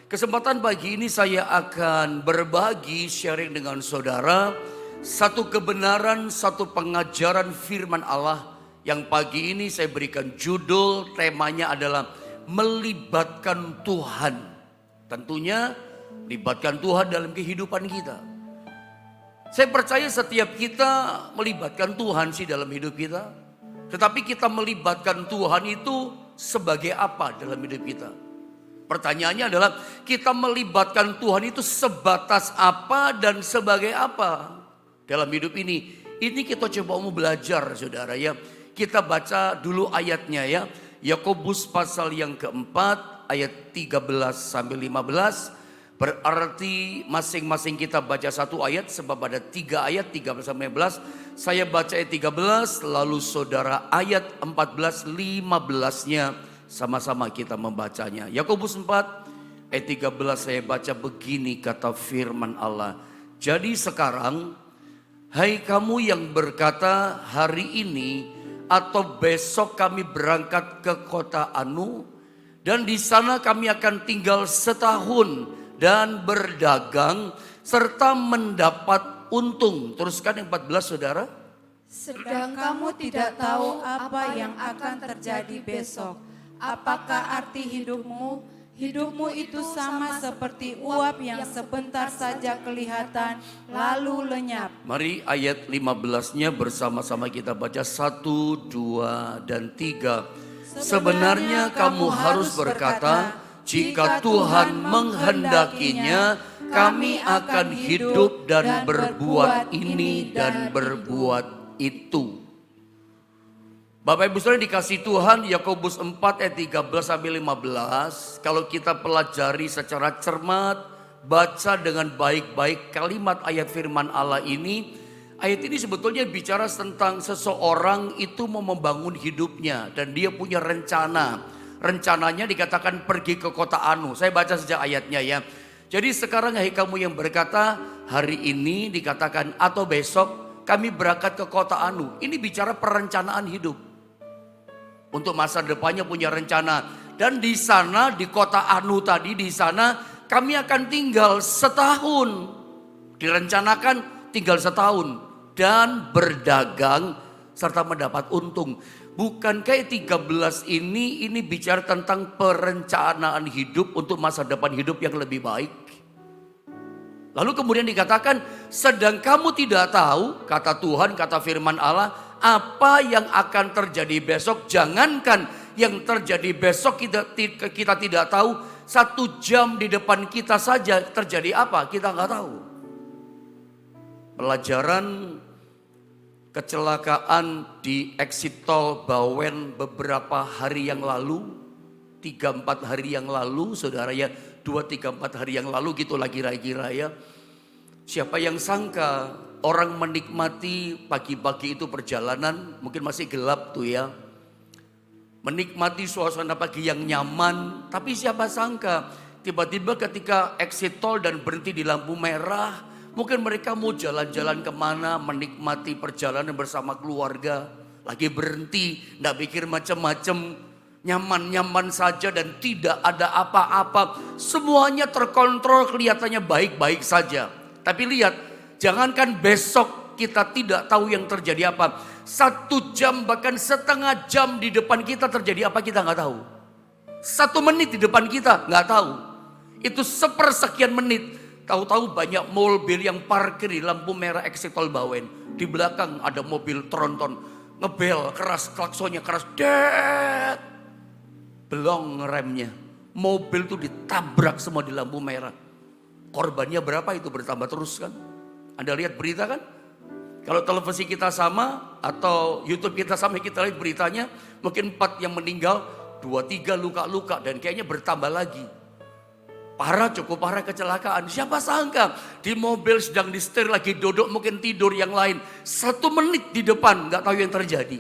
Kesempatan pagi ini saya akan berbagi sharing dengan saudara satu kebenaran, satu pengajaran firman Allah yang pagi ini saya berikan judul, temanya adalah melibatkan Tuhan. Tentunya melibatkan Tuhan dalam kehidupan kita. Saya percaya setiap kita melibatkan Tuhan sih dalam hidup kita. Tetapi kita melibatkan Tuhan itu sebagai apa dalam hidup kita? Pertanyaannya adalah kita melibatkan Tuhan itu sebatas apa dan sebagai apa dalam hidup ini. Ini kita coba mau belajar saudara ya. Kita baca dulu ayatnya ya. Yakobus pasal yang keempat ayat 13 sampai 15. Berarti masing-masing kita baca satu ayat sebab ada 3 ayat 13 sampai 15. Saya baca ayat 13 lalu saudara ayat 14 15-nya. Sama-sama kita membacanya. Yakobus 4 ayat 13 saya baca begini kata firman Allah. Jadi sekarang, hai kamu yang berkata hari ini atau besok kami berangkat ke kota Anu. Dan di sana kami akan tinggal setahun dan berdagang serta mendapat untung. Teruskan yang 14 saudara. Sedang kamu tidak tahu apa yang akan terjadi besok. Apakah arti hidupmu? Hidupmu itu sama seperti uap yang sebentar saja kelihatan lalu lenyap. Mari ayat 15-nya bersama-sama kita baca 1, 2, dan 3. Sebenarnya kamu harus berkata, jika Tuhan menghendakinya, kami akan hidup dan berbuat ini dan berbuat itu. Bapak Ibu Saudara dikasih Tuhan, Yakobus 4 ayat 13 sampai 15. Kalau kita pelajari secara cermat, baca dengan baik-baik kalimat ayat firman Allah ini. Ayat ini sebetulnya bicara tentang seseorang itu mau membangun hidupnya dan dia punya rencana. Rencananya dikatakan pergi ke kota Anu. Saya baca sejak ayatnya ya. Jadi sekarang hai kamu yang berkata hari ini dikatakan atau besok kami berangkat ke kota Anu. Ini bicara perencanaan hidup. Untuk masa depannya punya rencana. Dan di sana di kota Anu tadi di sana kami akan tinggal setahun. Direncanakan tinggal setahun. Dan berdagang serta mendapat untung. Bukan kayak 13 ini bicara tentang perencanaan hidup untuk masa depan hidup yang lebih baik. Lalu kemudian dikatakan sedang kamu tidak tahu kata Tuhan kata firman Allah. Apa yang akan terjadi besok, jangankan yang terjadi besok kita tidak tahu, 1 jam di depan kita saja terjadi apa, kita nggak tahu. Pelajaran kecelakaan di exit tol Bawen beberapa hari yang lalu, 3-4 hari yang lalu, saudara ya, 2-3-4 hari yang lalu gitulah kira-kira ya. Siapa yang sangka orang menikmati pagi-pagi itu perjalanan, mungkin masih gelap tuh ya. Menikmati suasana pagi yang nyaman, tapi siapa sangka tiba-tiba ketika exit tol dan berhenti di lampu merah, mungkin mereka mau jalan-jalan kemana, menikmati perjalanan bersama keluarga. Lagi berhenti, gak pikir macam-macam, nyaman-nyaman saja dan tidak ada apa-apa. Semuanya terkontrol kelihatannya baik-baik saja. Tapi lihat, jangankan besok kita tidak tahu yang terjadi apa. 1 jam bahkan setengah jam di depan kita terjadi apa kita nggak tahu. 1 menit di depan kita nggak tahu. Itu sepersekian menit. Tahu-tahu banyak mobil yang parkir di lampu merah exit tol Bawen. Di belakang ada mobil tronton. Ngebel keras, klaksonnya keras. Det! Belong remnya. Mobil itu ditabrak semua di lampu merah. Korbannya berapa itu bertambah terus kan. Anda lihat berita kan? Kalau televisi kita sama atau YouTube kita sama kita lihat beritanya. Mungkin 4 yang meninggal, 2-3 luka-luka dan kayaknya bertambah lagi. Parah, cukup parah kecelakaan. Siapa sangka di mobil sedang disetir lagi duduk mungkin tidur yang lain. 1 menit di depan gak tahu yang terjadi.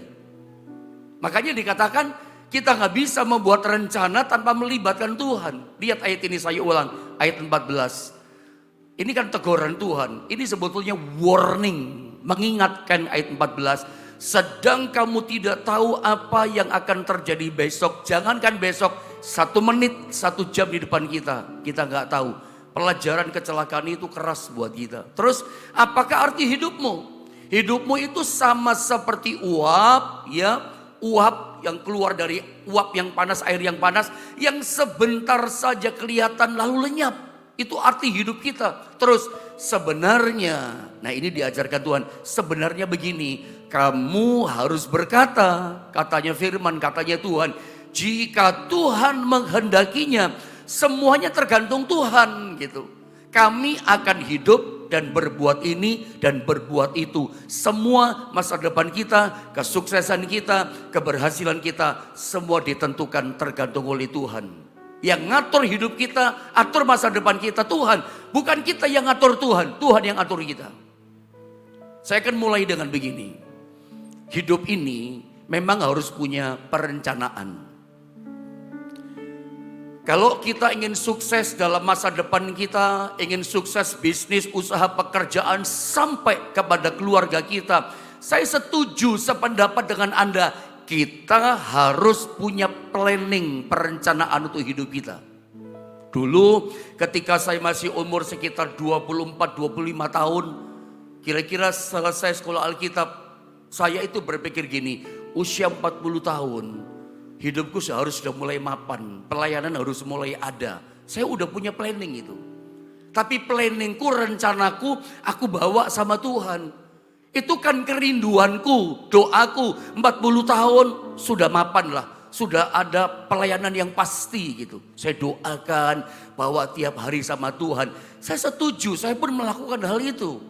Makanya dikatakan kita gak bisa membuat rencana tanpa melibatkan Tuhan. Lihat ayat ini saya ulang, ayat 14. Ini kan teguran Tuhan, ini sebetulnya warning, mengingatkan ayat 14. Sedang kamu tidak tahu apa yang akan terjadi besok, jangankan besok, 1 menit, 1 jam di depan kita, kita nggak tahu. Pelajaran kecelakaan itu keras buat kita. Terus apakah arti hidupmu? Hidupmu itu sama seperti uap, ya, uap yang keluar dari uap yang panas, air yang panas, yang sebentar saja kelihatan lalu lenyap. Itu arti hidup kita. Terus sebenarnya, nah ini diajarkan Tuhan, sebenarnya begini, kamu harus berkata, katanya firman, katanya Tuhan, jika Tuhan menghendakinya, semuanya tergantung Tuhan gitu. Kami akan hidup dan berbuat ini dan berbuat itu. Semua masa depan kita, kesuksesan kita, keberhasilan kita, semua ditentukan tergantung oleh Tuhan. Yang ngatur hidup kita, atur masa depan kita Tuhan. Bukan kita yang ngatur Tuhan, Tuhan yang atur kita. Saya akan mulai dengan begini. Hidup ini memang harus punya perencanaan. Kalau kita ingin sukses dalam masa depan kita, ingin sukses bisnis, usaha, pekerjaan, sampai kepada keluarga kita, saya setuju sependapat dengan Anda. Kita harus punya planning, perencanaan untuk hidup kita. Dulu ketika saya masih umur sekitar 24-25 tahun, kira-kira selesai sekolah Alkitab, saya itu berpikir gini, usia 40 tahun, hidupku harus sudah mulai mapan, pelayanan harus mulai ada. Saya udah punya planning itu. Tapi planningku, rencanaku, aku bawa sama Tuhan. Itu kan kerinduanku, doaku, 40 tahun sudah mapan lah. Sudah ada pelayanan yang pasti gitu. Saya doakan bahwa tiap hari sama Tuhan. Saya setuju, saya pun melakukan hal itu.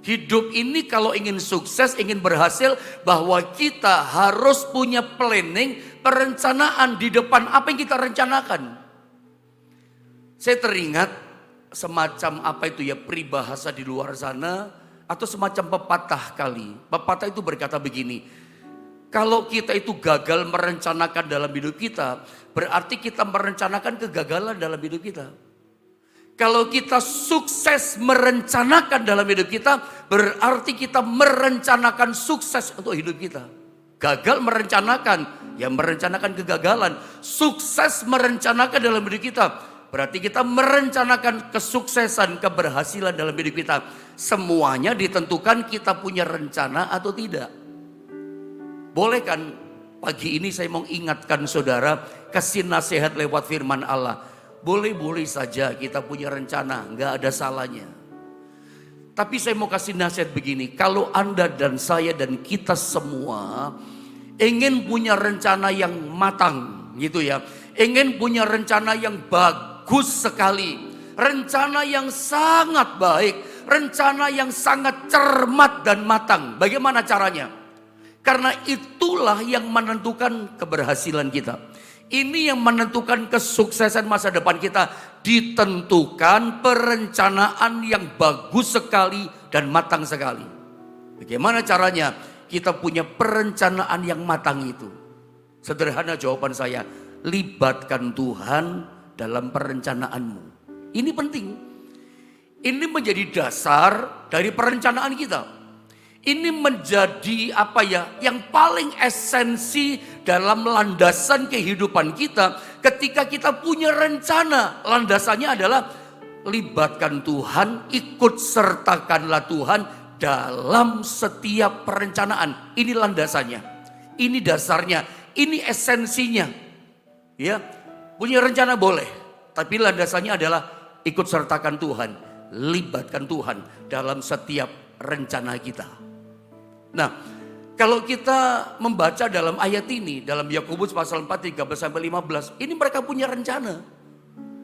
Hidup ini kalau ingin sukses, ingin berhasil, bahwa kita harus punya planning, perencanaan di depan apa yang kita rencanakan. Saya teringat semacam apa itu ya, peribahasa di luar sana, atau semacam pepatah kali. Pepatah itu berkata begini, kalau kita itu gagal merencanakan dalam hidup kita, berarti kita merencanakan kegagalan dalam hidup kita. Kalau kita sukses merencanakan dalam hidup kita, berarti kita merencanakan sukses untuk hidup kita. Gagal merencanakan, ya merencanakan kegagalan. Sukses merencanakan dalam hidup kita, berarti kita merencanakan kesuksesan, keberhasilan dalam hidup kita. Semuanya ditentukan kita punya rencana atau tidak. Boleh kan pagi ini saya mau ingatkan saudara, kasih nasihat lewat firman Allah. Boleh-boleh saja kita punya rencana, nggak ada salahnya. Tapi saya mau kasih nasihat begini, kalau Anda dan saya dan kita semua ingin punya rencana yang matang gitu ya. Ingin punya rencana yang bagus sekali. Rencana yang sangat baik, rencana yang sangat cermat dan matang. Bagaimana caranya? Karena itulah yang menentukan keberhasilan kita. Ini yang menentukan kesuksesan masa depan kita. Ditentukan perencanaan yang bagus sekali dan matang sekali. Bagaimana caranya? Kita punya perencanaan yang matang itu. Sederhana jawaban saya, libatkan Tuhan dalam perencanaanmu. Ini penting. Ini menjadi dasar dari perencanaan kita. Ini menjadi apa ya, yang paling esensi dalam landasan kehidupan kita. Ketika kita punya rencana, landasannya adalah libatkan Tuhan, ikut sertakanlah Tuhan dalam setiap perencanaan. Ini landasannya, ini dasarnya, ini esensinya. Ya, punya rencana boleh, tapi landasannya adalah ikut sertakan Tuhan, libatkan Tuhan dalam setiap rencana kita. Nah, kalau kita membaca dalam ayat ini, dalam Yakobus pasal 4, 13-15, ini mereka punya rencana.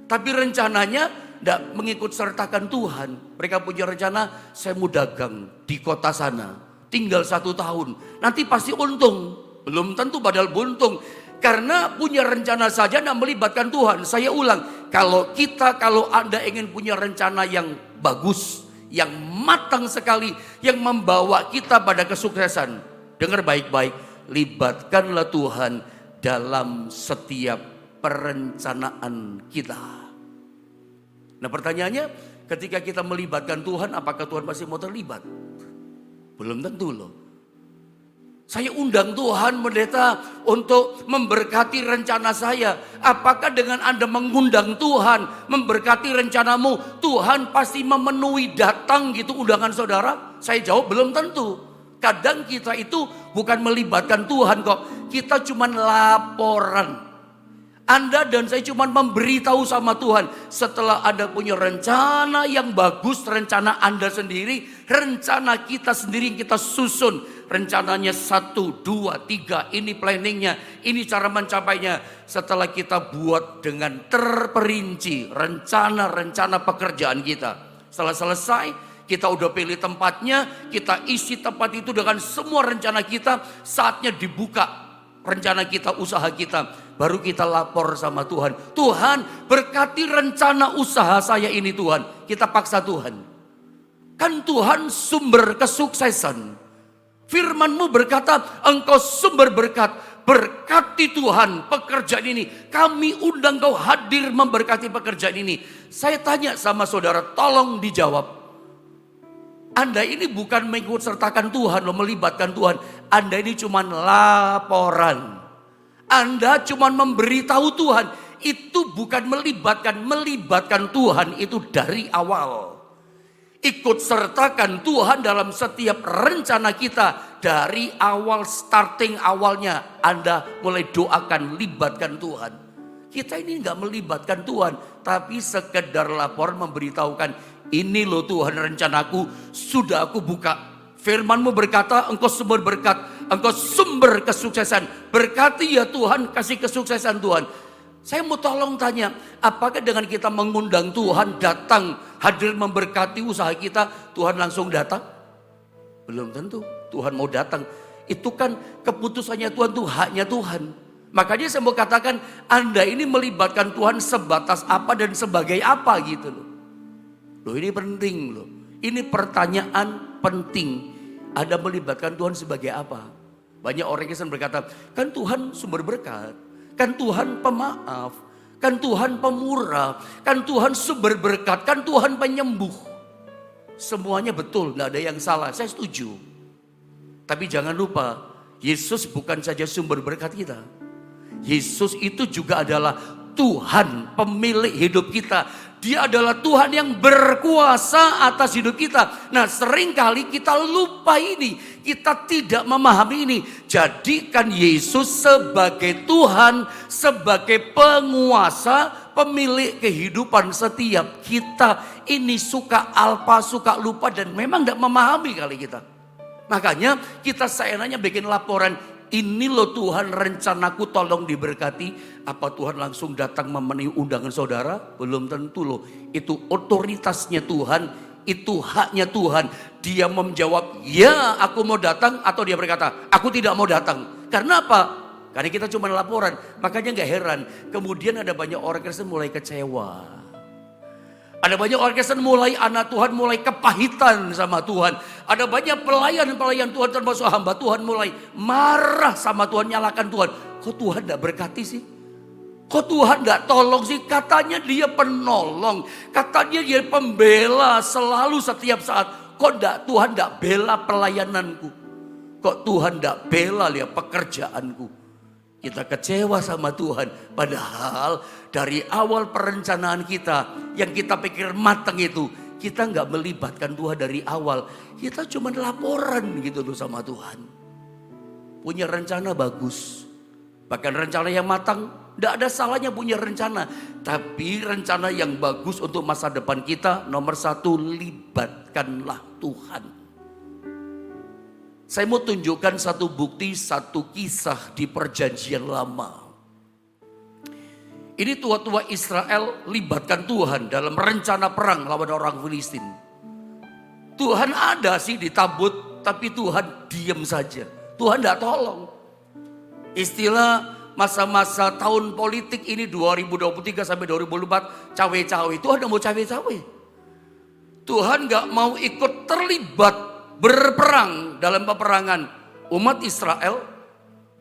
Tapi rencananya tidak mengikut sertakan Tuhan. Mereka punya rencana, saya mau dagang di kota sana, tinggal 1 tahun, nanti pasti untung. Belum tentu padahal buntung. Karena punya rencana saja tidak melibatkan Tuhan. Saya ulang, kalau Anda ingin punya rencana yang bagus, yang matang sekali, yang membawa kita pada kesuksesan, dengar baik-baik, libatkanlah Tuhan dalam setiap perencanaan kita. Nah pertanyaannya, ketika kita melibatkan Tuhan, apakah Tuhan pasti mau terlibat? Belum tentu loh. Saya undang Tuhan pendeta untuk memberkati rencana saya. Apakah dengan Anda mengundang Tuhan, memberkati rencanamu, Tuhan pasti memenuhi datang gitu undangan saudara? Saya jawab belum tentu. Kadang kita itu bukan melibatkan Tuhan kok. Kita cuma laporan. Anda dan saya cuma memberitahu sama Tuhan. Setelah Anda punya rencana yang bagus, rencana Anda sendiri, rencana kita sendiri yang kita susun. Rencananya 1, 2, 3, ini planningnya, ini cara mencapainya. Setelah kita buat dengan terperinci rencana-rencana pekerjaan kita. Setelah selesai, kita udah pilih tempatnya, kita isi tempat itu dengan semua rencana kita, saatnya dibuka rencana kita, usaha kita. Baru kita lapor sama Tuhan. Tuhan, berkati rencana usaha saya ini Tuhan. Kita paksa Tuhan. Kan Tuhan sumber kesuksesan. Firman-Mu berkata, Engkau sumber berkat. Berkati Tuhan pekerjaan ini. Kami undang Kau hadir memberkati pekerjaan ini. Saya tanya sama saudara, tolong dijawab. Anda ini bukan mengikut sertakan Tuhan, melibatkan Tuhan. Anda ini cuma laporan. Anda cuma memberitahu Tuhan. Itu bukan melibatkan Tuhan itu dari awal. Ikut sertakan Tuhan dalam setiap rencana kita. Dari awal, starting awalnya Anda mulai doakan, libatkan Tuhan. Kita ini gak melibatkan Tuhan, tapi sekedar lapor memberitahukan, ini loh Tuhan rencanaku, sudah aku buka. Firman-Mu berkata, Engkau sumber berkat, Engkau sumber kesuksesan. Berkati ya Tuhan, kasih kesuksesan Tuhan. Saya mau tolong tanya, apakah dengan kita mengundang Tuhan datang, hadir memberkati usaha kita, Tuhan langsung datang? Belum tentu, Tuhan mau datang. Itu kan keputusannya Tuhan, itu haknya Tuhan. Makanya saya mau katakan, Anda ini melibatkan Tuhan sebatas apa dan sebagai apa gitu loh. Loh ini penting loh. Ini pertanyaan penting. Anda melibatkan Tuhan sebagai apa? Banyak orang Kristen berkata, kan Tuhan sumber berkat, kan Tuhan pemaaf, kan Tuhan pemurah, kan Tuhan sumber berkat, kan Tuhan penyembuh. Semuanya betul, tidak ada yang salah, saya setuju. Tapi jangan lupa, Yesus bukan saja sumber berkat kita. Yesus itu juga adalah Tuhan pemilik hidup kita. Dia adalah Tuhan yang berkuasa atas hidup kita. Nah, seringkali kita lupa ini. Kita tidak memahami ini. Jadikan Yesus sebagai Tuhan, sebagai penguasa, pemilik kehidupan setiap kita. Ini suka alpa, suka lupa, dan memang tidak memahami kali kita. Makanya kita seenaknya bikin laporan. Ini loh Tuhan rencanaku, tolong diberkati. Apa Tuhan langsung datang memenuhi undangan saudara? Belum tentu loh. Itu otoritasnya Tuhan, itu haknya Tuhan. Dia menjawab, ya aku mau datang, atau dia berkata, aku tidak mau datang. Karena apa? Karena kita cuma laporan. Makanya gak heran. Kemudian ada banyak orang Kristen mulai kecewa. Ada banyak orang Kristen mulai, anak Tuhan mulai kepahitan sama Tuhan. Ada banyak pelayan-pelayan Tuhan termasuk hamba Tuhan mulai marah sama Tuhan, nyalakan Tuhan. Kok Tuhan gak berkati sih? Kok Tuhan gak tolong sih? Katanya dia penolong, katanya dia pembela selalu setiap saat. Kok Tuhan gak bela pelayananku? Kok Tuhan gak bela lihat pekerjaanku? Kita kecewa sama Tuhan. Padahal dari awal perencanaan kita, yang kita pikir matang itu, kita nggak melibatkan Tuhan dari awal. Kita cuma laporan gitu loh sama Tuhan. Punya rencana bagus. Bahkan rencana yang matang, nggak ada salahnya punya rencana. Tapi rencana yang bagus untuk masa depan kita, nomor 1, libatkanlah Tuhan. Saya mau tunjukkan satu bukti, satu kisah di perjanjian lama. Ini tua-tua Israel libatkan Tuhan dalam rencana perang lawan orang Filistin. Tuhan ada sih di tabut, tapi Tuhan diam saja. Tuhan tidak tolong. Istilah masa-masa tahun politik ini 2023 sampai 2024, cawe-cawe. Tuhan tidak mau cawe-cawe. Tuhan gak mau ikut terlibat berperang dalam peperangan. Umat Israel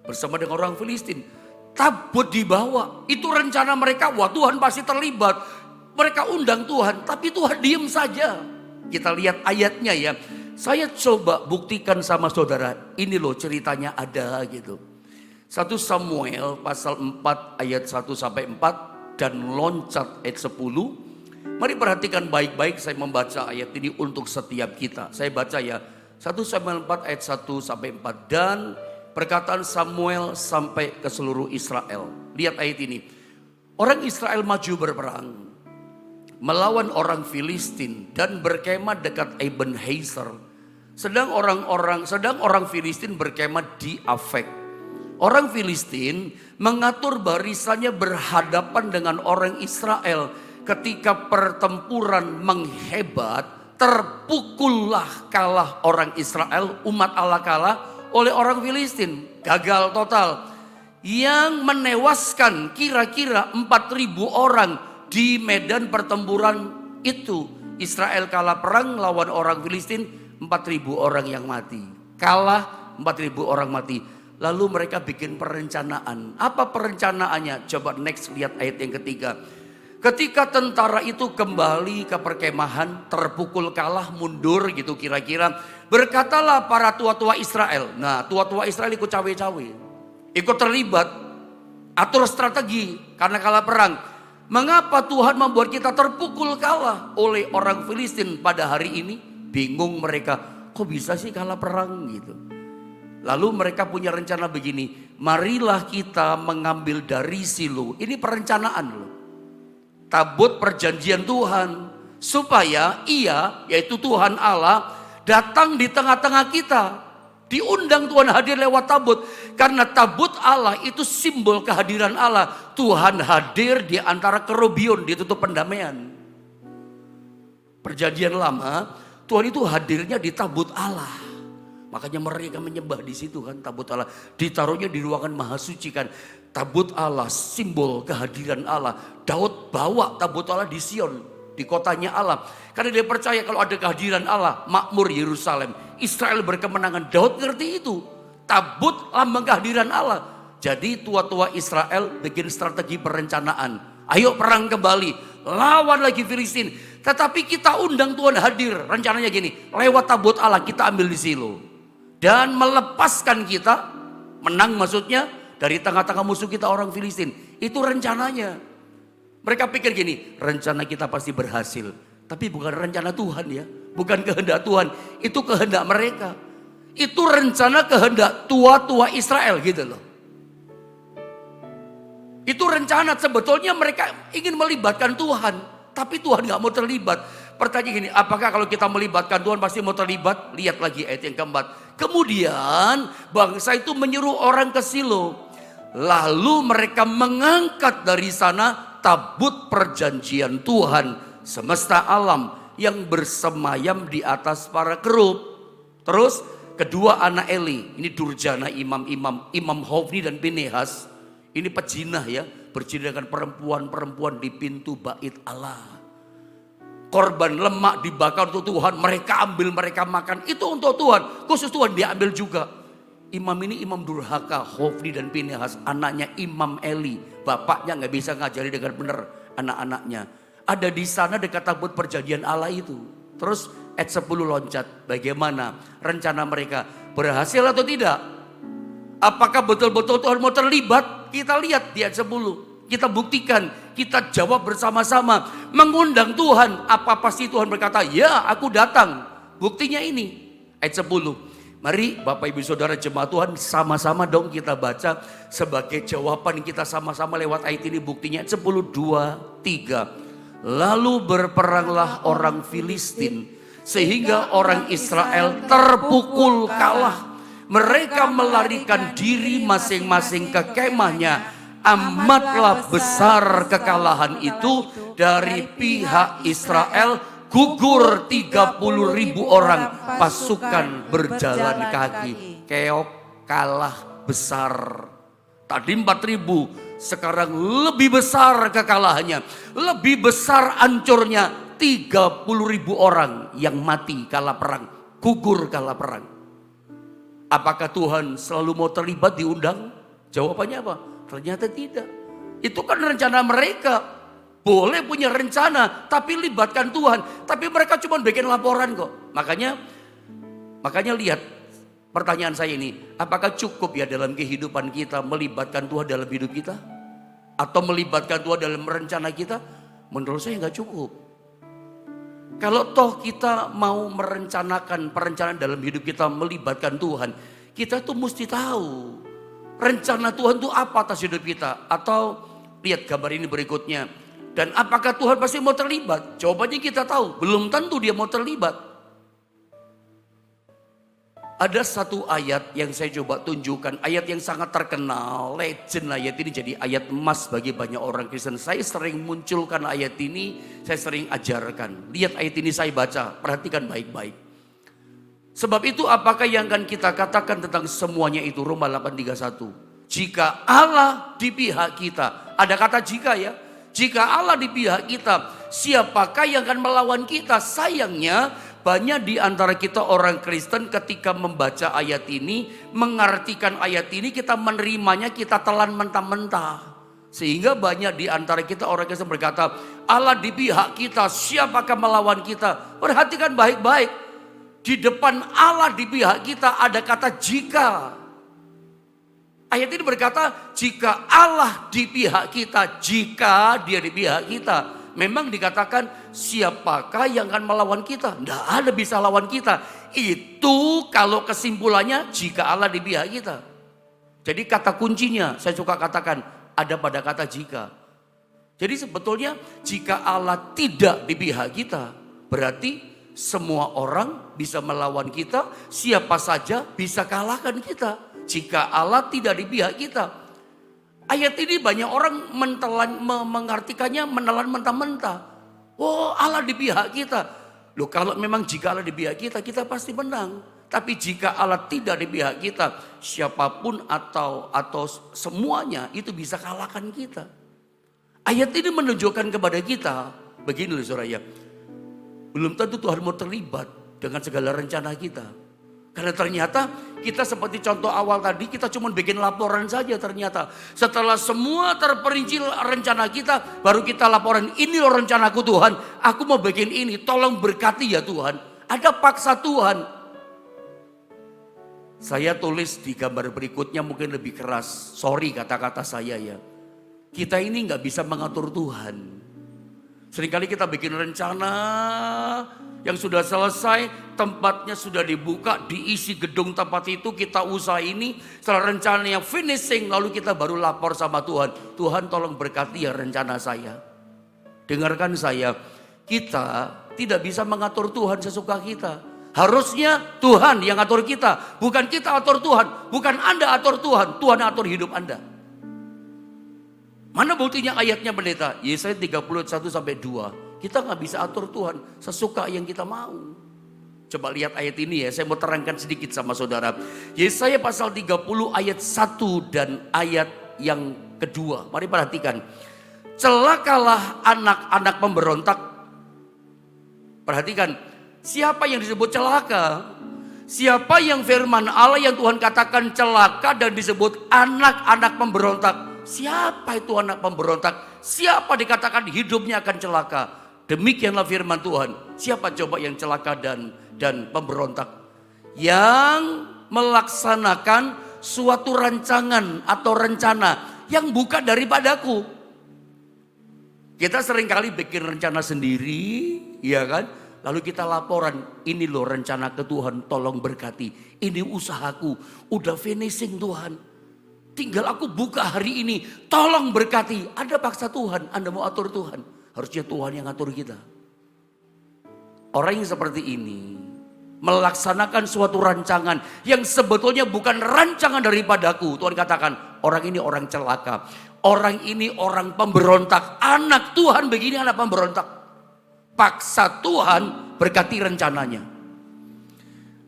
bersama dengan orang Filistin, tabut dibawa. Itu rencana mereka, wah Tuhan pasti terlibat. Mereka undang Tuhan, tapi Tuhan diam saja. Kita lihat ayatnya ya. Saya coba buktikan sama saudara, ini loh ceritanya ada gitu. 1 Samuel pasal 4 ayat 1 sampai 4 dan loncat ayat 10. Mari perhatikan baik-baik, saya membaca ayat ini untuk setiap kita. Saya baca ya, 1 Samuel 4 ayat 1 sampai 4. Dan perkataan Samuel sampai ke seluruh Israel. Lihat ayat ini. Orang Israel maju berperang melawan orang Filistin dan berkemah dekat Ebenhazer. Sedang orang Filistin berkemah di Afek. Orang Filistin mengatur barisannya berhadapan dengan orang Israel. Ketika pertempuran menghebat, terpukullah kalah orang Israel, umat Allah kalah oleh orang Filistin. Gagal total. Yang menewaskan kira-kira 4.000 orang di medan pertempuran itu. Israel kalah perang lawan orang Filistin, 4.000 orang yang mati. Kalah 4.000 orang mati. Lalu mereka bikin perencanaan. Apa perencanaannya? Coba next, lihat ayat yang ketiga. Ketika tentara itu kembali ke perkemahan, terpukul kalah, mundur gitu kira-kira. Berkatalah para tua-tua Israel. Nah, tua-tua Israel ikut cawe-cawe. Ikut terlibat, atur strategi karena kalah perang. Mengapa Tuhan membuat kita terpukul kalah oleh orang Filistin pada hari ini? Bingung mereka, kok bisa sih kalah perang gitu. Lalu mereka punya rencana begini, marilah kita mengambil dari Silo. Ini perencanaan loh. Tabut perjanjian Tuhan. Supaya ia, yaitu Tuhan Allah, datang di tengah-tengah kita. Diundang Tuhan hadir lewat tabut. Karena tabut Allah itu simbol kehadiran Allah. Tuhan hadir di antara kerubion, ditutup pendamaian. Perjanjian lama, Tuhan itu hadirnya di tabut Allah. Makanya mereka menyembah di situ kan, tabut Allah. Ditaruhnya di ruangan maha suci kan. Tabut Allah, simbol kehadiran Allah. Daud bawa tabut Allah di Sion, di kotanya Allah. Karena dia percaya kalau ada kehadiran Allah, makmur Yerusalem. Israel berkemenangan. Daud ngerti itu. Tabut lambang kehadiran Allah. Jadi tua-tua Israel bikin strategi perencanaan. Ayo perang kembali, lawan lagi Filistin. Tetapi kita undang Tuhan hadir. Rencananya gini, lewat tabut Allah kita ambil di Silo. Dan melepaskan kita, menang maksudnya, dari tengah-tengah musuh kita orang Filistin. Itu rencananya. Mereka pikir gini, rencana kita pasti berhasil. Tapi bukan rencana Tuhan ya. Bukan kehendak Tuhan, itu kehendak mereka. Itu rencana kehendak tua-tua Israel gitu loh. Itu rencana, sebetulnya mereka ingin melibatkan Tuhan. Tapi Tuhan gak mau terlibat. Pertanyaan gini, apakah kalau kita melibatkan Tuhan pasti mau terlibat? Lihat lagi ayat yang keempat. Kemudian bangsa itu menyuruh orang ke Silo. Lalu mereka mengangkat dari sana tabut perjanjian Tuhan semesta alam yang bersemayam di atas para kerub. Terus kedua anak Eli, ini durjana imam Hofni dan Pinehas. Ini pejinah ya, berjina dengan perempuan-perempuan di pintu bait Allah. Korban lemak dibakar untuk Tuhan, mereka ambil, mereka makan, itu untuk Tuhan. Khusus Tuhan dia ambil juga. Imam ini imam durhaka, Hofni dan Pinehas, anaknya Imam Eli. Bapaknya gak bisa ngajari dengan benar anak-anaknya. Ada di sana dekat tabut perjanjian Allah itu. Terus ayat 10 loncat, bagaimana rencana mereka? Berhasil atau tidak? Apakah betul-betul Tuhan mau terlibat? Kita lihat di ayat 10. Kita buktikan, kita jawab bersama-sama. Mengundang Tuhan, apa pasti Tuhan berkata, ya aku datang. Buktinya ini, ayat 10. Mari Bapak Ibu Saudara jemaat Tuhan sama-sama dong kita baca. Sebagai jawaban kita sama-sama lewat ayat ini buktinya. Ayat 10, 2, 3. Lalu berperanglah orang Filistin sehingga orang Israel terpukul kalah. Mereka melarikan diri masing-masing ke kemahnya. Amatlah besar kekalahan itu dari pihak Israel, gugur 30.000 orang pasukan berjalan kaki. Keok kalah besar. Tadi 4.000, sekarang lebih besar kekalahannya. Lebih besar hancurnya, 30.000 orang yang mati kalah perang, gugur kalah perang. Apakah Tuhan selalu mau terlibat diundang? Jawabannya apa? Ternyata tidak. Itu kan rencana mereka. Boleh punya rencana, tapi libatkan Tuhan. Tapi mereka cuma bikin laporan kok. Makanya Makanya lihat pertanyaan saya ini, apakah cukup ya dalam kehidupan kita melibatkan Tuhan dalam hidup kita? Atau melibatkan Tuhan dalam rencana kita? Menurut saya nggak cukup. Kalau toh kita mau merencanakan perencanaan dalam hidup kita melibatkan Tuhan, kita tuh mesti tahu rencana Tuhan tuh apa atas hidup kita. Atau lihat gambar ini berikutnya. Dan apakah Tuhan pasti mau terlibat? Jawabannya kita tahu, belum tentu dia mau terlibat. Ada satu ayat yang saya coba tunjukkan, ayat yang sangat terkenal, legend ayat ini jadi ayat emas bagi banyak orang Kristen. Saya sering munculkan ayat ini, saya sering ajarkan. Lihat ayat ini saya baca, perhatikan baik-baik. Sebab itu apakah yang akan kita katakan tentang semuanya itu? Roma 8:31. Jika Allah di pihak kita, ada kata jika ya. Jika Allah di pihak kita, siapakah yang akan melawan kita? Sayangnya banyak di antara kita orang Kristen ketika membaca ayat ini, mengartikan ayat ini, kita menerimanya, kita telan mentah-mentah. Sehingga banyak di antara kita orang Kristen berkata, Allah di pihak kita, siapakah melawan kita? Perhatikan baik-baik. Di depan Allah di pihak kita ada kata jika. Ayat ini berkata, jika Allah di pihak kita, jika dia di pihak kita. Memang dikatakan siapakah yang akan melawan kita? Tidak ada bisa lawan kita. Itu kalau kesimpulannya jika Allah di pihak kita. Jadi kata kuncinya saya suka katakan ada pada kata jika. Jadi sebetulnya jika Allah tidak di pihak kita, berarti semua orang bisa melawan kita, siapa saja bisa kalahkan kita. Jika Allah tidak di pihak kita. Ayat ini banyak orang mengartikannya menelan mentah-mentah. Oh, Allah di pihak kita. Loh, kalau memang jika Allah di pihak kita, kita pasti menang. Tapi jika Allah tidak di pihak kita, siapapun atau semuanya itu bisa kalahkan kita. Ayat ini menunjukkan kepada kita, begini loh saudara, belum tentu Tuhan mau terlibat dengan segala rencana kita. Karena ternyata kita seperti contoh awal tadi, kita cuma bikin laporan saja ternyata. Setelah semua terperinci rencana kita, baru kita laporan, ini loh rencanaku Tuhan, aku mau bikin ini, tolong berkati ya Tuhan. Ada paksa Tuhan. Saya tulis di gambar berikutnya mungkin lebih keras, sorry kata-kata saya ya. Kita ini gak bisa mengatur Tuhan. Seringkali kita bikin rencana yang sudah selesai, tempatnya sudah dibuka, diisi gedung tempat itu, kita usaha ini, setelah rencana yang finishing, lalu kita baru lapor sama Tuhan. Tuhan tolong berkati ya rencana saya. Dengarkan saya, kita tidak bisa mengatur Tuhan sesuka kita. Harusnya Tuhan yang atur kita, bukan kita atur Tuhan, bukan Anda atur Tuhan, Tuhan atur hidup Anda. Mana buktinya ayatnya pendeta? Yesaya 31-2. Kita gak bisa atur Tuhan sesuka yang kita mau. Coba lihat ayat ini ya, saya mau terangkan sedikit sama saudara. Yesaya pasal 30 ayat 1 dan ayat yang kedua. Mari perhatikan. Celakalah anak-anak pemberontak. Perhatikan, siapa yang disebut celaka? Siapa yang firman Allah yang Tuhan katakan celaka dan disebut anak-anak pemberontak? Siapa itu anak pemberontak? Siapa dikatakan hidupnya akan celaka? Demikianlah firman Tuhan. Siapa coba yang celaka dan pemberontak? Yang melaksanakan suatu rancangan atau rencana yang bukan daripadaku. Kita seringkali bikin rencana sendiri, ya kan? Lalu kita laporan, ini loh rencana ke Tuhan, tolong berkati. Ini usahaku, udah finishing Tuhan. Tinggal aku buka hari ini, tolong berkati. Ada paksa Tuhan, Anda mau atur Tuhan. Harusnya Tuhan yang atur kita. Orang yang seperti ini melaksanakan suatu rancangan yang sebetulnya bukan rancangan daripadaku. Tuhan katakan, orang ini orang celaka. Orang ini orang pemberontak. Anak Tuhan begini, anak pemberontak. Paksa Tuhan berkati rencananya.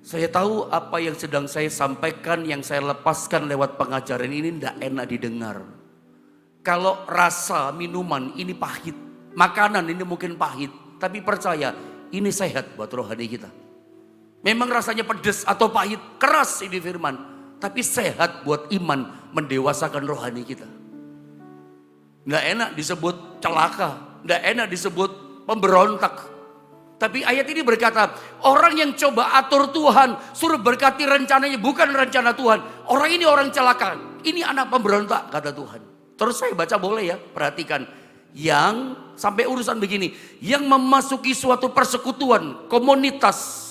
Saya tahu apa yang sedang saya sampaikan, yang saya lepaskan lewat pengajaran ini tidak enak didengar. Kalau rasa minuman ini pahit, makanan ini mungkin pahit, tapi percaya ini sehat buat rohani kita. Memang rasanya pedas atau pahit, keras ini firman, tapi sehat buat iman, mendewasakan rohani kita. Nggak enak disebut celaka, nggak enak disebut pemberontak. Tapi ayat ini berkata, orang yang coba atur Tuhan, suruh berkati rencananya, bukan rencana Tuhan. Orang ini orang celaka, ini anak pemberontak, kata Tuhan. Terus saya baca boleh ya, perhatikan. Yang sampai urusan begini, yang memasuki suatu persekutuan, komunitas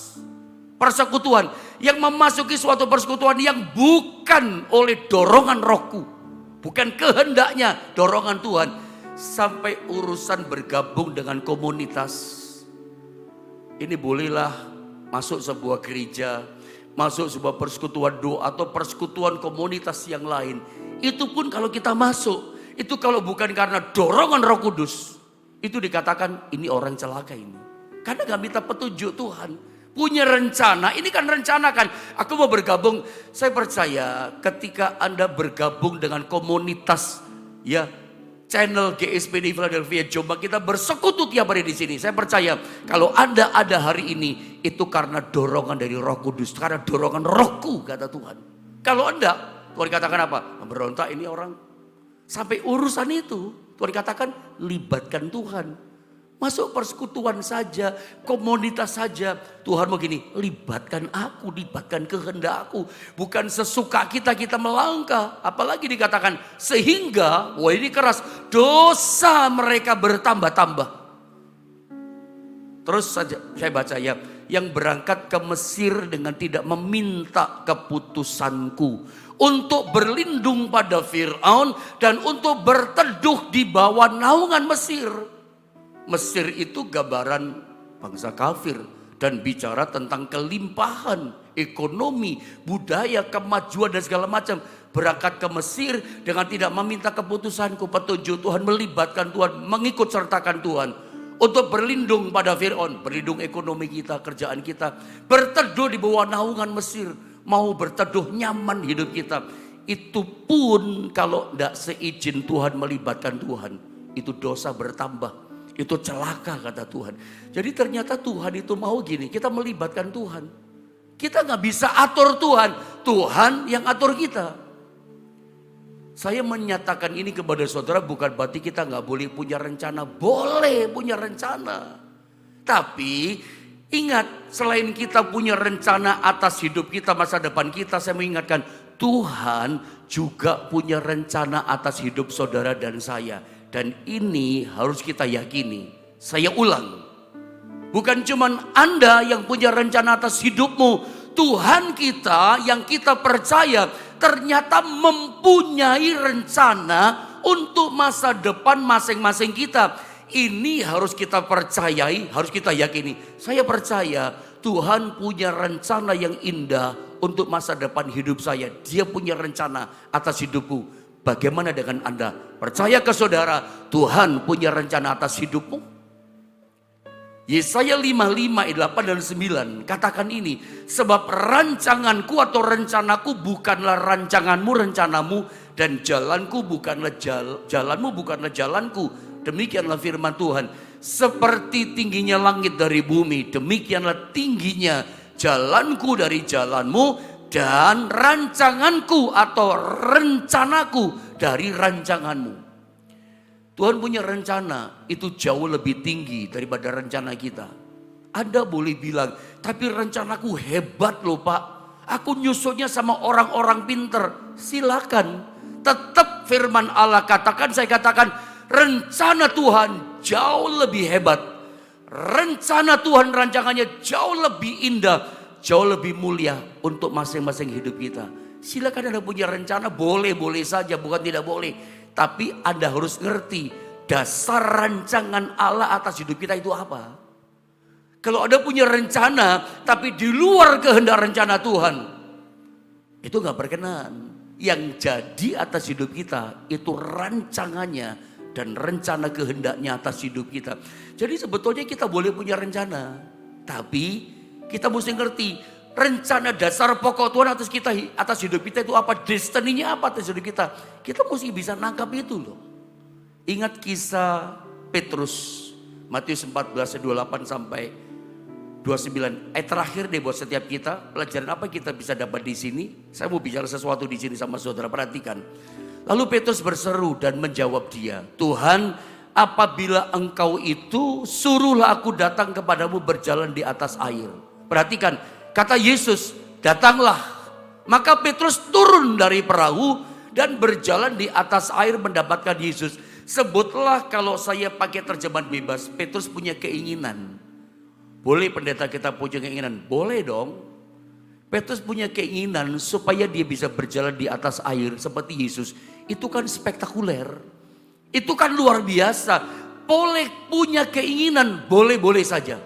persekutuan, yang memasuki suatu persekutuan yang bukan oleh dorongan rohku, bukan kehendaknya dorongan Tuhan, sampai urusan bergabung dengan komunitas. Ini bolehlah masuk sebuah gereja, masuk sebuah persekutuan doa atau persekutuan komunitas yang lain. Itu pun kalau kita masuk, itu kalau bukan karena dorongan Roh Kudus, itu dikatakan ini orang celaka ini. Karena gak minta petunjuk Tuhan. Punya rencana, ini kan rencana kan. Aku mau bergabung, saya percaya ketika Anda bergabung dengan komunitas ya, channel GSPD Philadelphia Jombang, kita bersekutu tiap hari di sini. Saya percaya kalau Anda ada hari ini, itu karena dorongan dari Roh Kudus, karena dorongan Rohku, kata Tuhan. Kalau enggak, Tuhan katakan apa? Memberontak ini orang. Sampai urusan itu, Tuhan katakan libatkan Tuhan. Masuk persekutuan saja, komunitas saja. Tuhan mau gini, libatkan aku, libatkan kehendakku. Bukan sesuka kita melangkah. Apalagi dikatakan sehingga, wah ini keras, dosa mereka bertambah-tambah. Terus saja saya baca ya, yang berangkat ke Mesir dengan tidak meminta keputusanku, untuk berlindung pada Fir'aun dan untuk berteduh di bawah naungan Mesir. Mesir itu gambaran bangsa kafir dan bicara tentang kelimpahan ekonomi, budaya, kemajuan dan segala macam. Berangkat ke Mesir dengan tidak meminta keputusanku, petunjuk Tuhan, melibatkan Tuhan, mengikut sertakan Tuhan. Untuk berlindung pada Fir'aun, berlindung ekonomi kita, kerjaan kita. Berteduh di bawah naungan Mesir, mau berteduh nyaman hidup kita. Itu pun kalau tidak seizin Tuhan, melibatkan Tuhan, itu dosa bertambah. Itu celaka, kata Tuhan. Jadi ternyata Tuhan itu mau gini, kita melibatkan Tuhan. Kita gak bisa atur Tuhan, Tuhan yang atur kita. Saya menyatakan ini kepada saudara bukan berarti kita gak boleh punya rencana. Boleh punya rencana. Tapi ingat, selain kita punya rencana atas hidup kita, masa depan kita, saya mengingatkan Tuhan juga punya rencana atas hidup saudara dan saya. Dan ini harus kita yakini. Saya ulang, bukan cuman Anda yang punya rencana atas hidupmu. Tuhan kita yang kita percaya ternyata mempunyai rencana untuk masa depan masing-masing kita. Ini harus kita percayai, harus kita yakini. Saya percaya Tuhan punya rencana yang indah untuk masa depan hidup saya. Dia punya rencana atas hidupku. Bagaimana dengan Anda? Percaya ke saudara, Tuhan punya rencana atas hidupmu? Yesaya 55, 8 dan 9 katakan ini. Sebab rancanganku atau rencanaku bukanlah rancanganmu, rencanamu. Dan jalanku bukanlah jalanmu, bukanlah jalanku. Demikianlah firman Tuhan. Seperti tingginya langit dari bumi, demikianlah tingginya jalanku dari jalanmu. Dan rancanganku atau rencanaku dari rancanganmu. Tuhan punya rencana itu jauh lebih tinggi daripada rencana kita. Anda boleh bilang, tapi rencanaku hebat loh Pak. Aku nyusunnya sama orang-orang pinter. Silakan. Tetap firman Allah katakan, saya katakan, rencana Tuhan jauh lebih hebat. Rencana Tuhan rancangannya jauh lebih indah, jauh lebih mulia untuk masing-masing hidup kita. Silakan Anda punya rencana, boleh-boleh saja, bukan tidak boleh. Tapi Anda harus ngerti dasar rancangan Allah atas hidup kita itu apa. Kalau Anda punya rencana tapi di luar kehendak rencana Tuhan, itu gak berkenan. Yang jadi atas hidup kita itu rancangannya dan rencana kehendaknya atas hidup kita. Jadi sebetulnya kita boleh punya rencana, tapi kita mesti ngerti rencana dasar pokok Tuhan atas kita, atas hidup kita itu apa, destininya apa atas hidup kita. Kita mesti bisa nangkap itu loh. Ingat kisah Petrus, Matius 14, 28 sampai 29. Terakhir deh buat setiap kita, pelajaran apa kita bisa dapat di sini. Saya mau bicara sesuatu di sini sama saudara, perhatikan. Lalu Petrus berseru dan menjawab dia, Tuhan, apabila engkau itu, suruhlah aku datang kepadamu berjalan di atas air. Perhatikan, kata Yesus, datanglah. Maka Petrus turun dari perahu dan berjalan di atas air mendapatkan Yesus. Sebutlah kalau saya pakai terjemahan bebas, Petrus punya keinginan. Boleh pendeta kita punya keinginan? Boleh dong. Petrus punya keinginan supaya dia bisa berjalan di atas air seperti Yesus. Itu kan spektakuler. Itu kan luar biasa. Boleh punya keinginan, boleh-boleh saja.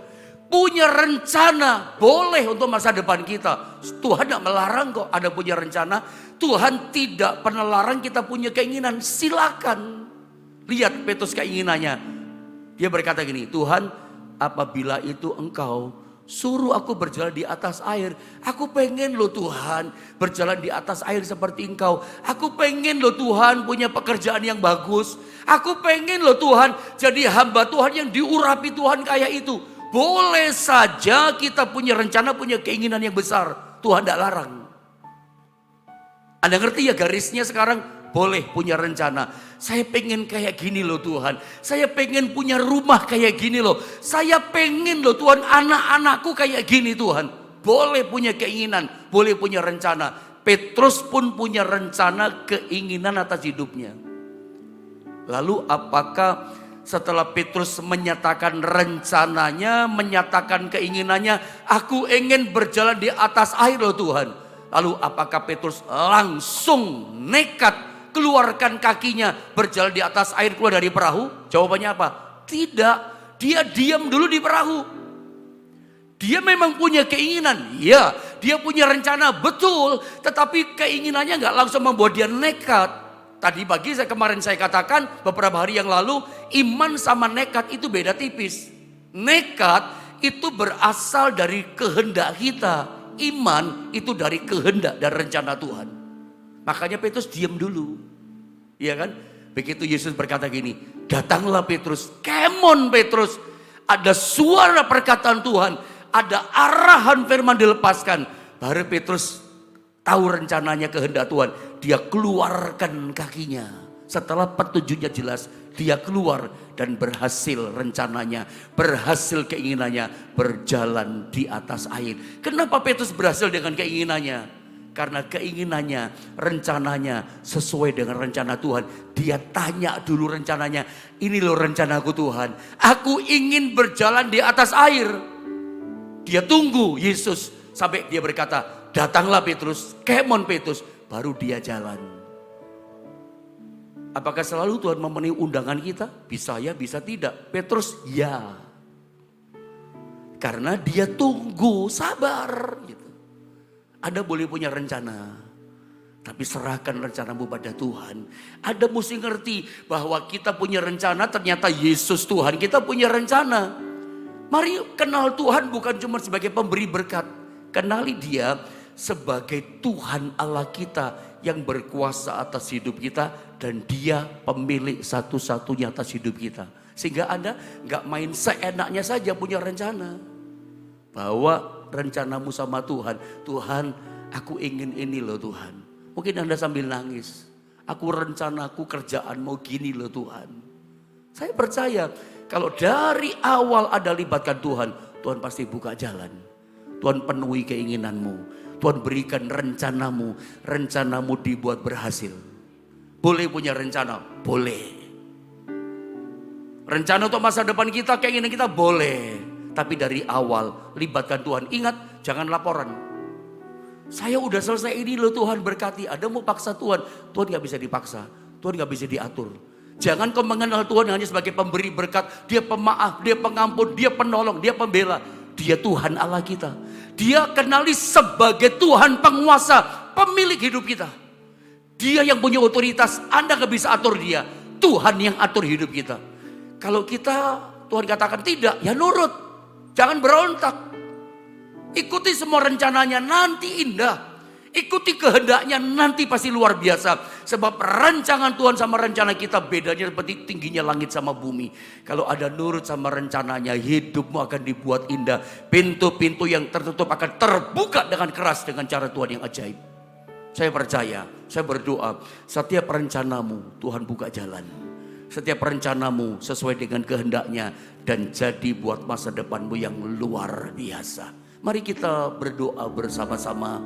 Punya rencana, boleh untuk masa depan kita. Tuhan tidak melarang kok ada punya rencana. Tuhan tidak pernah larang kita punya keinginan, silakan. Lihat Petrus keinginannya. Dia berkata gini, Tuhan apabila itu engkau suruh aku berjalan di atas air. Aku pengen loh Tuhan berjalan di atas air seperti engkau. Aku pengen loh Tuhan punya pekerjaan yang bagus. Aku pengen loh Tuhan jadi hamba Tuhan yang diurapi Tuhan kayak itu. Boleh saja kita punya rencana, punya keinginan yang besar. Tuhan tidak larang. Anda ngerti ya garisnya sekarang? Boleh punya rencana. Saya pengen kayak gini loh Tuhan. Saya pengen punya rumah kayak gini loh. Saya pengen loh Tuhan anak-anakku kayak gini Tuhan. Boleh punya keinginan, boleh punya rencana. Petrus pun punya rencana, keinginan atas hidupnya. Lalu apakah setelah Petrus menyatakan rencananya, menyatakan keinginannya, aku ingin berjalan di atas air loh Tuhan. Lalu apakah Petrus langsung nekat keluarkan kakinya berjalan di atas air keluar dari perahu? Jawabannya apa? Tidak. Dia diam dulu di perahu. Dia memang punya keinginan. Ya, dia punya rencana, betul. Tetapi keinginannya nggak langsung membuat dia nekat. Tadi pagi kemarin saya katakan beberapa hari yang lalu, iman sama nekat itu beda tipis. Nekat itu berasal dari kehendak kita. Iman itu dari kehendak dan rencana Tuhan. Makanya Petrus diam dulu. Iya kan? Begitu Yesus berkata gini, datanglah Petrus. Come on Petrus. Ada suara perkataan Tuhan. Ada arahan firman dilepaskan. Baru Petrus tahu rencananya kehendak Tuhan. Dia keluarkan kakinya. Setelah petunjuknya jelas, dia keluar dan berhasil rencananya, berhasil keinginannya berjalan di atas air. Kenapa Petrus berhasil dengan keinginannya? Karena keinginannya, rencananya sesuai dengan rencana Tuhan. Dia tanya dulu rencananya, ini loh rencanaku Tuhan. Aku ingin berjalan di atas air. Dia tunggu Yesus sampai dia berkata, datanglah Petrus, come on Petrus. Baru dia jalan. Apakah selalu Tuhan memenuhi undangan kita? Bisa ya, bisa tidak. Petrus ya. Karena dia tunggu, sabar gitu. Anda boleh punya rencana, tapi serahkan rencanamu pada Tuhan. Anda mesti ngerti bahwa kita punya rencana, ternyata Yesus Tuhan kita punya rencana. Mari kenal Tuhan bukan cuma sebagai pemberi berkat. Kenali dia sebagai Tuhan Allah kita yang berkuasa atas hidup kita. Dan dia pemilik satu-satunya atas hidup kita. Sehingga Anda gak main seenaknya saja punya rencana. Bawa rencanamu sama Tuhan. Tuhan, aku ingin ini loh Tuhan. Mungkin Anda sambil nangis. Aku rencanaku kerjaan mau gini loh Tuhan. Saya percaya kalau dari awal Anda libatkan Tuhan, Tuhan pasti buka jalan. Tuhan penuhi keinginanmu. Tuhan berikan rencanamu. Rencanamu dibuat berhasil. Boleh punya rencana? Boleh. Rencana untuk masa depan kita, keinginan kita boleh. Tapi dari awal libatkan Tuhan. Ingat, jangan laporan. Saya udah selesai ini loh Tuhan berkati. Ada mau paksa Tuhan. Tuhan gak bisa dipaksa. Tuhan gak bisa diatur. Jangan kau mengenal Tuhan hanya sebagai pemberi berkat. Dia pemaaf, dia pengampun, dia penolong, dia pembela. Dia Tuhan Allah kita. Dia kenali sebagai Tuhan penguasa, pemilik hidup kita. Dia yang punya otoritas, Anda gak bisa atur dia. Tuhan yang atur hidup kita. Kalau kita, Tuhan katakan tidak, ya nurut. Jangan berontak. Ikuti semua rencananya, nanti indah. Ikuti kehendaknya, nanti pasti luar biasa. Sebab rancangan Tuhan sama rencana kita bedanya seperti tingginya langit sama bumi. Kalau ada nurut sama rencananya, hidupmu akan dibuat indah. Pintu-pintu yang tertutup akan terbuka dengan keras dengan cara Tuhan yang ajaib. Saya percaya, saya berdoa, setiap rencanamu Tuhan buka jalan. setiap rencanamu sesuai dengan kehendaknya, dan jadi buat masa depanmu yang luar biasa. Mari kita berdoa bersama-sama.